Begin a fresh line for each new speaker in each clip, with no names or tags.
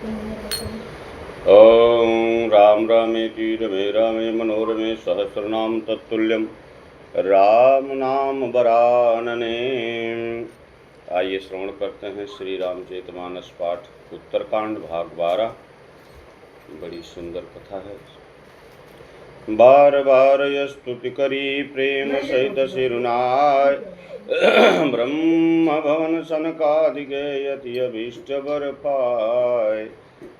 ॐ राम रामेति रमे रामे मनोरमे सहस्रनाम तत्तुल्यं राम नाम वरानने। आइए श्रवण करते हैं श्री रामचरितमानस पाठ उत्तरकांड भाग 12। बड़ी सुंदर कथा है। बार बार स्तुति करी प्रेम सहित सिरुनाय ब्रह्म भवन सनकादिके यति अभीष्ट बर पाय।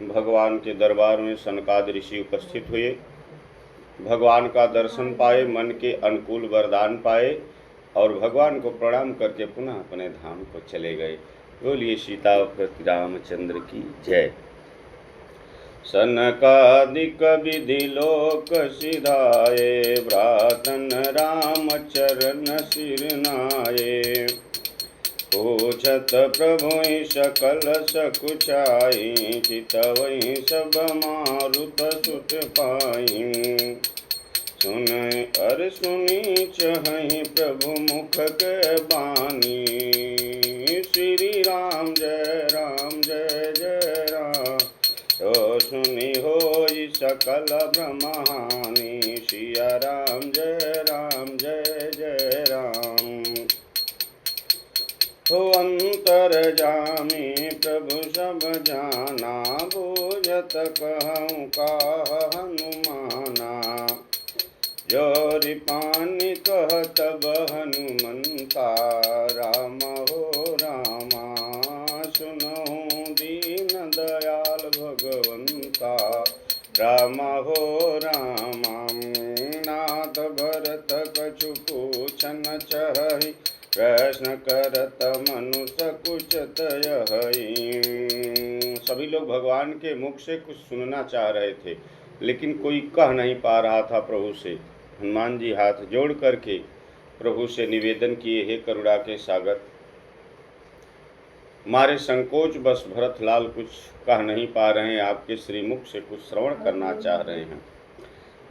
भगवान के दरबार में सनकादि ऋषि उपस्थित हुए, भगवान का दर्शन पाए, मन के अनुकूल वरदान पाए और भगवान को प्रणाम करके पुनः अपने धाम को चले गए। बोलिए सीतापति रामचंद्र की जय। सनकादिक विधि लोक सिधाए, भ्रातन राम चरण सिरनाए। पूछत प्रभु सकल सकुचाई, चितवई सब मारुत सुत पाई। सुन अर सुनी चहई प्रभु मुख के बानी, श्री राम जय राम जय जय राम। तो सुनी होई सकल ब्रह्महानि, सिया राम जय जय राम। हो अंतरजामी प्रभु सब जाना, बूझत कहूँ का हनुमाना। जोरि पानी कहत हनुमंता, राम हो रामा सुनहु दीन दयाल भगवंता। राम हो रामा नाथ भरत कछु पूछन चहि, प्रश्न करत मनुष्य कुचत यही। सभी लोग भगवान के मुख से कुछ सुनना चाह रहे थे, लेकिन कोई कह नहीं पा रहा था प्रभु से। हनुमान जी हाथ जोड़ करके प्रभु से निवेदन किए, हे करुणा के सागर, मारे संकोच बस भरतलाल कुछ कह नहीं पा रहे हैं, आपके श्रीमुख से कुछ श्रवण करना चाह रहे हैं।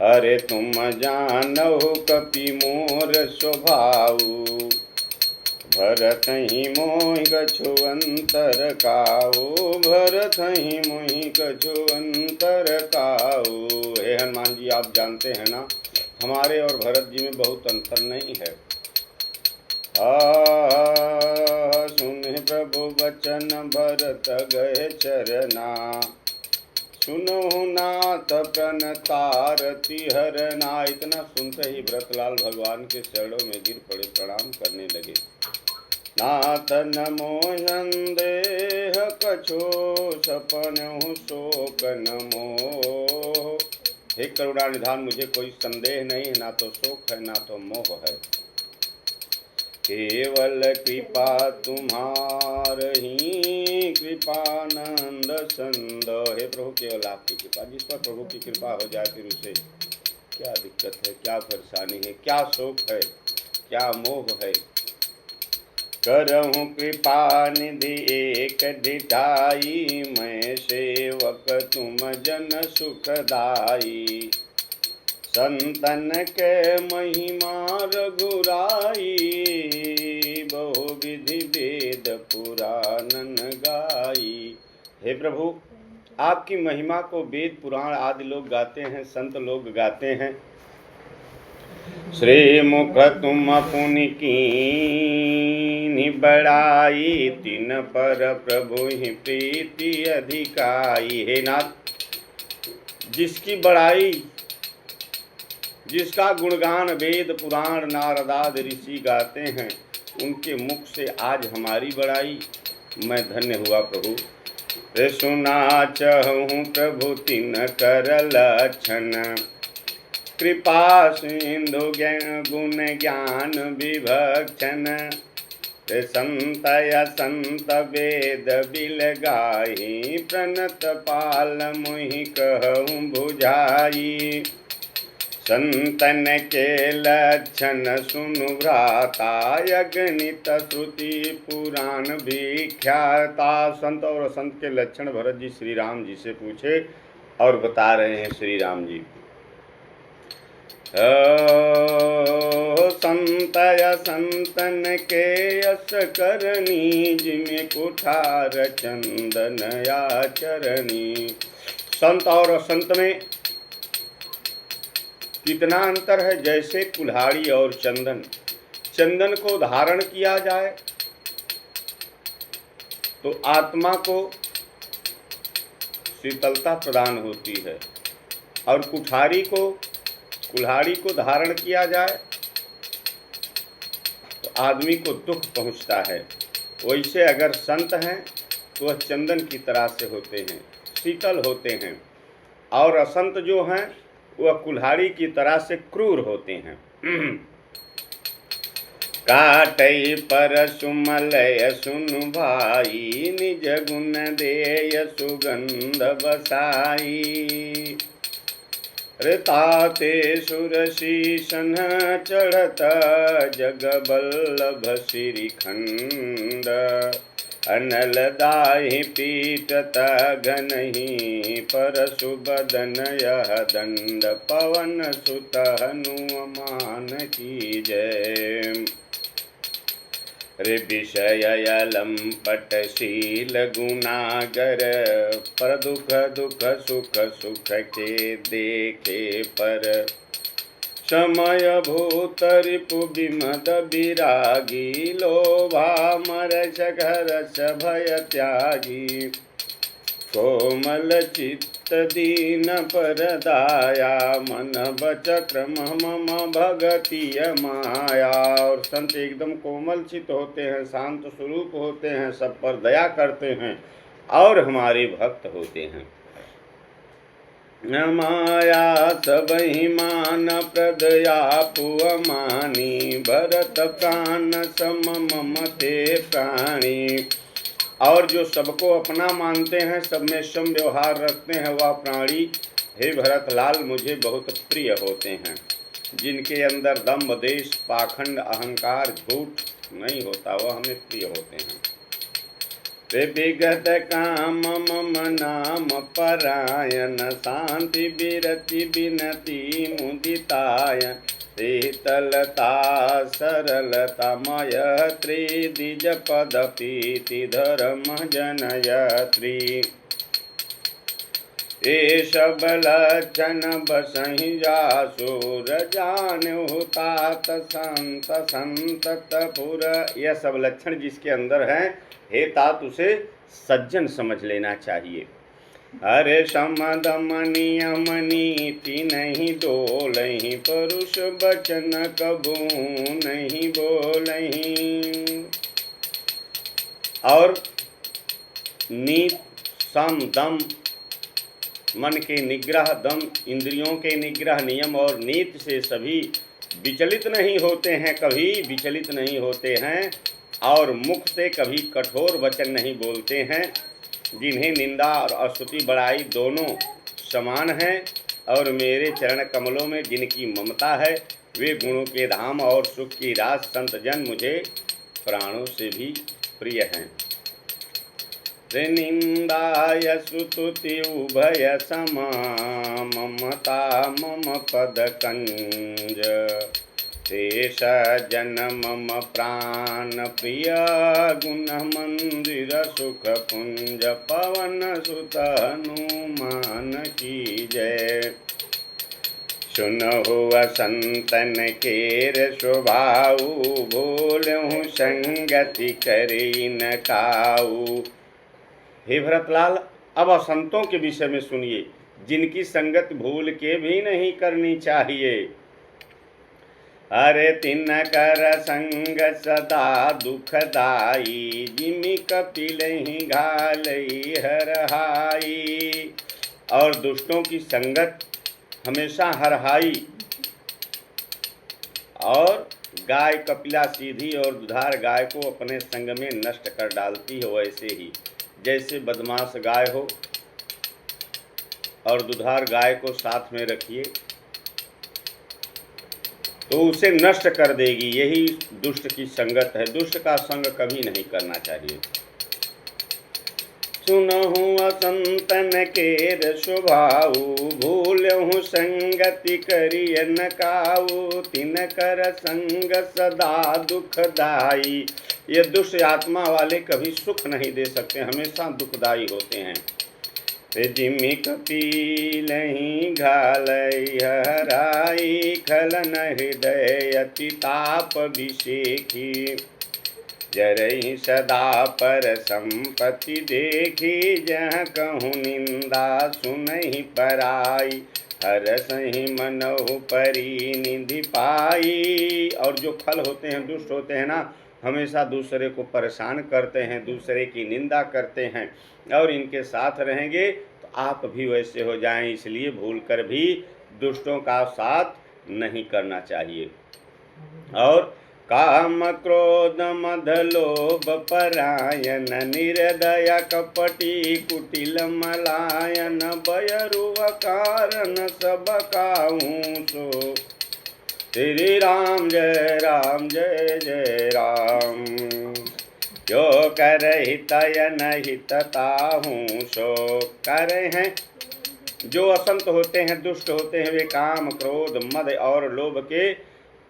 अरे तुम जानहु कपि मोर स्वभाव, भरत ही मोहि कछु अंतर काऊ। भरत ही मोहि कछु अंतर काऊ। हे हनुमान जी, आप जानते हैं ना, हमारे और भरत जी में बहुत अंतर नहीं है। सुन प्रभु वचन भरत गए चरना, सुनो नाथ प्रणतारति हरना। इतना सुनते ही भरतलाल भगवान के चरणों में गिर पड़े, प्रणाम करने लगे। नाथ नमो संदेह कछो, सपनहु शोक नमो। हे करुणा निधान, मुझे कोई संदेह नहीं है, ना तो शोक है ना तो मोह है। केवल कृपा तुम्हारही, कृपानंद संद। हे प्रभु, केवल आपकी कृपा, जिस पर प्रभु की कृपा हो जाए फिर उसे क्या दिक्कत है, क्या परेशानी है, क्या शोक है, क्या मोह है। करहूँ कृपा निधि एक ढिठाई, मैं सेवक तुम जन सुखदाई। संतन के महिमा रघुराई, बहु विधि वेद पुराणन गाई। हे प्रभु, आपकी महिमा को वेद पुराण आदि लोग गाते हैं, संत लोग गाते हैं। श्री मुख तुम पुनि कीन्हि बड़ाई, तिन पर प्रभु ही प्रीति अधिकाई। हे नाथ, जिसकी बड़ाई, जिसका गुणगान वेद पुराण नारदाद ऋषि गाते हैं, उनके मुख से आज हमारी बड़ाई, मैं धन्य हुआ प्रभु। सुना चहूँ प्रभु तिन कर लक्षण, कृपा सिंधु गुण ज्ञान विभक्षण। संतय संत वेद बिल गाही, प्रणत पाल मुहि कहूँ बुझाई। संतन के लक्षण सुनु भ्राता, अगणित श्रुति पुराण विख्याता। संत और संत के लक्षण भरत जी श्री राम जी से पूछे और बता रहे हैं श्री राम जी। संतय संतन के यस करनी, जिमे कुठार चंदन आचरणी। संत और असंत में कितना अंतर है। जैसे कुल्हाड़ी और चंदन, चंदन को धारण किया जाए तो आत्मा को शीतलता प्रदान होती है, और कुल्हाड़ी को धारण किया जाए तो आदमी को दुख पहुंचता है। वैसे अगर संत हैं तो वह चंदन की तरह से होते हैं, शीतल होते हैं, और असंत जो हैं वह कुल्हाड़ी की तरह से क्रूर होते हैं। काटई पर सुमलय सुनु भाई, निज गुण देय सुगंध बसाई। ऋताते सुरशीसन चढ़त, जग बल्लभ श्रीखंड। अनल दाहि पीटत घनहि, परशु बदन यह दंड। पवन सुत हनुमान की जय। रे विषय लंपटशील गुनागर, पर दुख दुख सुख सुख के देखे पर। समय भूत रिपु विमद विरागी, लोभा मरस घरस भय त्यागी। कोमल चित्त दीन पर दाया, मन बच क्रम मम भगतिय माया। और संत एकदम कोमल चित्त होते हैं, शांत स्वरूप होते हैं, सब पर दया करते हैं और हमारे भक्त होते हैं। माया सबहि मान प्रदया पुअमानी, भरत प्राण सम मम ते प्राणी। और जो सबको अपना मानते हैं, सब में सम व्यवहार रखते हैं, वह प्राणी हे भरत लाल मुझे बहुत प्रिय होते हैं। जिनके अंदर दंभ देश पाखंड अहंकार झूठ नहीं होता, वह हमें प्रिय होते हैं। रे विगत काम मम नाम परायण, शांति विरति विनति मुदितायन। शीतलता सरलता मयत्री, द्विज पद पीति धर्म जनयत्री। एष बलक्षण बसहि जासुर, जान्हु तात संत संततपुर। यह सब लक्षण जिसके अंदर है, हे तात उसे सज्जन समझ लेना चाहिए। अरे समदम नियम नीति नहीं डोलहि, परुष बचन कबू नहीं बोलहि। और नीत सम दम मन के निग्रह, दम इंद्रियों के निग्रह, नियम और नीति से सभी विचलित नहीं होते हैं, कभी विचलित नहीं होते हैं। और मुख से कभी कठोर वचन नहीं बोलते हैं। जिन्हें निंदा और स्तुति बड़ाई दोनों समान हैं, और मेरे चरण कमलों में जिनकी ममता है, वे गुणों के धाम और सुख की रास संत जन मुझे प्राणों से भी प्रिय हैं। निंदाय स्तुति उभय समा, ममता मम पद कंज। शेष जन मम प्राण प्रिय, गुण मंदिर सुख पुंज। पवन सुत हनुमान की जय। सुनहु संतन केर स्वभाव, भूलहु संगति करी न काऊ। हे भरतलाल, अब असंतों के विषय में सुनिए, जिनकी संगत भूल के भी नहीं करनी चाहिए। अरे तिन कर संग सदा दुखदाई, जिमि कपिलहि घालई हरहाई। और दुष्टों की संगत हमेशा हरहाई। और गाय कपिला सीधी और दुधार गाय को अपने संग में नष्ट कर डालती है। वैसे ही जैसे बदमाश गाय हो और दुधार गाय को साथ में रखिए तो उसे नष्ट कर देगी। यही दुष्ट की संगत है। दुष्ट का संग कभी नहीं करना चाहिए। सुनहु असंतन केर स्वभाऊ, भूलहु संगति करिय न काऊ, तिन कर संग सदा दुखदाई। ये दुष्ट आत्मा वाले कभी सुख नहीं दे सकते, हमेशा दुखदाई होते हैं। जिमि कपिल घालई हराई, खलन हृदय अति ताप विषेखी। जरहि सदा पर संपत्ति देखी, जह कहूँ निंदा सुनहि पराई। हरसहि मनहु परी निधि पाई। और जो फल होते हैं, दुष्ट होते हैं ना, हमेशा दूसरे को परेशान करते हैं, दूसरे की निंदा करते हैं, और इनके साथ रहेंगे तो आप भी वैसे हो जाएं। इसलिए भूलकर भी दुष्टों का साथ नहीं करना चाहिए। और काम क्रोध मद लोभ परायण, निर्दय कपटी कुटिल मलायन। बयरुव कारण सब काहूँ सो, श्री राम जय राम जय जय राम। जो कर हितय न हितताहूँ सो, करे हैं जो असंत होते हैं, दुष्ट होते हैं, वे काम क्रोध मद और लोभ के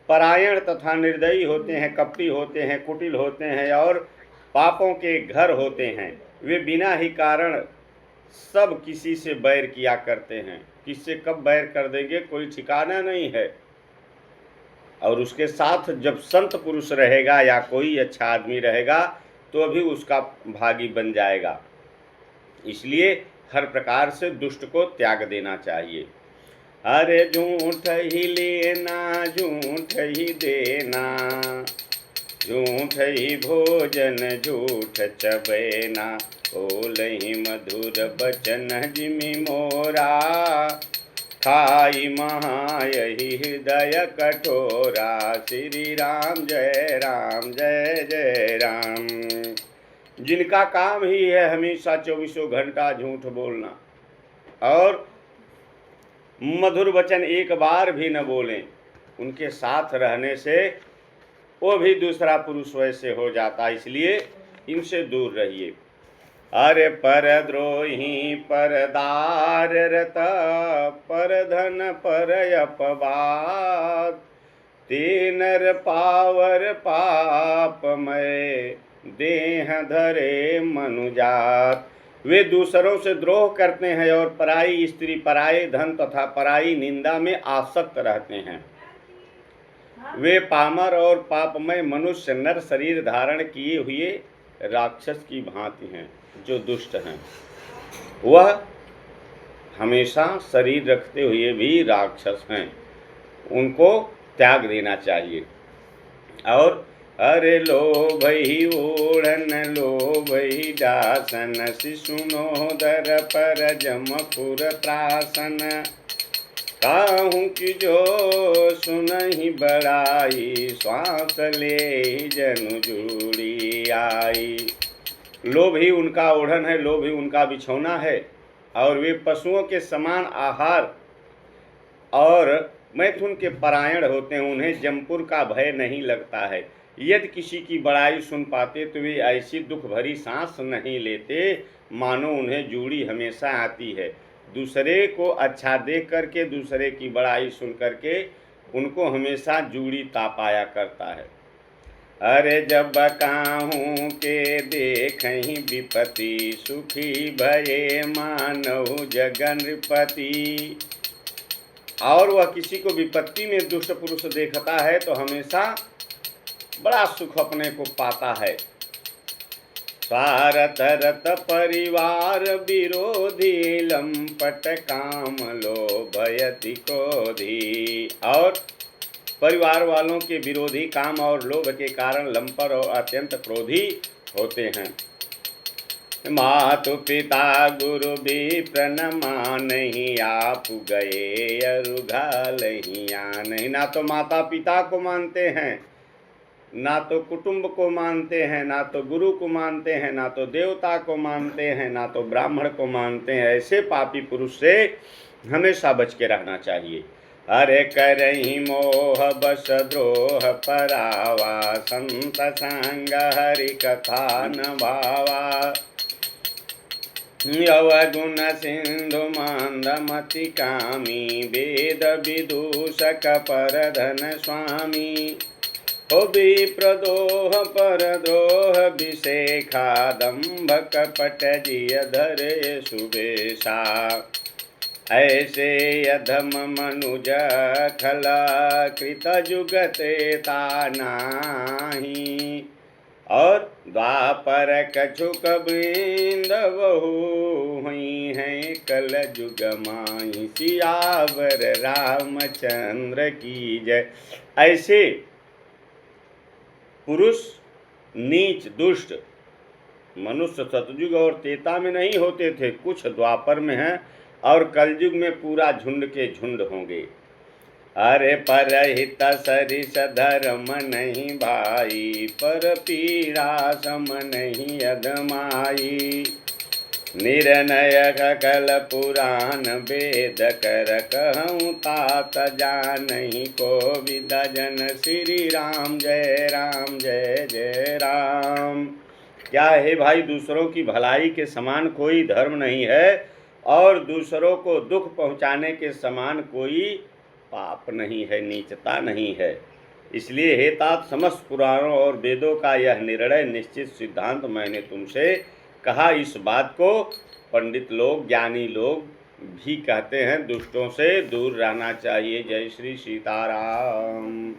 परायण तथा निर्दयी होते हैं, कपटी होते हैं, कुटिल होते हैं और पापों के घर होते हैं। वे बिना ही कारण सब किसी से बैर किया करते हैं। किससे कब बैर कर देंगे कोई ठिकाना नहीं है। और उसके साथ जब संत पुरुष रहेगा या कोई अच्छा आदमी रहेगा तो अभी उसका भागी बन जाएगा। इसलिए हर प्रकार से दुष्ट को त्याग देना चाहिए। अरे झूठ ही लेना झूठ ही देना, झूठ ही भोजन झूठ चबेना। बोलहि मधुर बचन जिमि मोरा, खाई महायहि हृदय कठोरा। श्री राम जय राम जय जय राम। जिनका काम ही है हमेशा 24 घंटा झूठ बोलना और मधुर वचन एक बार भी न बोलें, उनके साथ रहने से वो भी दूसरा पुरुष वैसे हो जाता। इसलिए इनसे दूर रहिए। अरे परद्रोही परदार रत, परधन पर अपवाद। ते नर पावर पापमय, देह धरे मनुजात। वे दूसरों से द्रोह करते हैं और पराई स्त्री, पराये धन तथा पराई निंदा में आसक्त रहते हैं। वे पामर और पापमय मनुष्य नर शरीर धारण किए हुए राक्षस की भांति हैं। जो दुष्ट हैं वह हमेशा शरीर रखते हुए भी राक्षस हैं, उनको त्याग देना चाहिए। और अरे लोभ ही ओढ़न लोभ ही दासन, शिशुनोदर पर जमपुर त्रासन। काहूँ कि जो सुनहि बड़ाई, श्वास ले जनु जूड़ी आई। लोभ ही उनका ओढ़न है, लोभ ही उनका बिछौना है, और वे पशुओं के समान आहार और मैथुन के परायण होते हैं। उन्हें जमपुर का भय नहीं लगता है। यदि किसी की बड़ाई सुन पाते तो वे ऐसी दुख भरी सांस नहीं लेते, मानो उन्हें जूड़ी हमेशा आती है। दूसरे को अच्छा देख करके, दूसरे की बड़ाई सुन करके उनको हमेशा जूड़ी तापाया करता है। अरे जब काहूँ के देखहि विपत्ति, सुखी भये मानव जगनपति। और वह किसी को विपत्ति में दुष्ट पुरुष देखता है तो हमेशा बड़ा सुख अपने को पाता है। सारथ रत परिवार विरोधी, लंपट काम लोभ यति क्रोधी। और परिवार वालों के विरोधी काम और लोभ के कारण लंपर और अत्यंत क्रोधी होते हैं। मातु पिता गुरु भी प्रणमानहि, आप गए अरुघालहि आनहि। ना तो माता पिता को मानते हैं, ना तो कुटुंब को मानते हैं, ना तो गुरु को मानते हैं, ना तो देवता को मानते हैं, ना तो ब्राह्मण को मानते हैं। ऐसे पापी पुरुष से हमेशा बच के रहना चाहिए। अरे करहि मोह बस द्रोह परावा, संत संग हरि कथा न भावा। यवगुण सिंधु मंदमति कामी वेद विदूषक परधन स्वामी हो विप्रदोह परद्रोह विशेखा दंभ कपट जिय धरे सुबेशा ऐसे अधम मनुज खला कृत जुगते तानाही और द्वापर कछुक बृंद बहु हुई हैं कल जुग माही सियावर रामचंद्र की जय। ऐसे पुरुष नीच दुष्ट मनुष्य सतयुग और त्रेता में नहीं होते थे, कुछ द्वापर में हैं और कलयुग में पूरा झुंड के झुंड होंगे। अरे परहित सरिस धर्म नहीं भाई, पर पीड़ा सम नहीं अधमाई। निर्णय कल पुराण वेद कर कहूँ तात जानहि को विद जन श्री राम जय राम जय जय राम। क्या है भाई, दूसरों की भलाई के समान कोई धर्म नहीं है और दूसरों को दुख पहुँचाने के समान कोई पाप नहीं है, नीचता नहीं है। इसलिए हे तात, समस्त पुराणों और वेदों का यह निर्णय निश्चित सिद्धांत मैंने तुमसे कहा। इस बात को पंडित लोग, ज्ञानी लोग भी कहते हैं, दुष्टों से दूर रहना चाहिए। जय श्री सीताराम।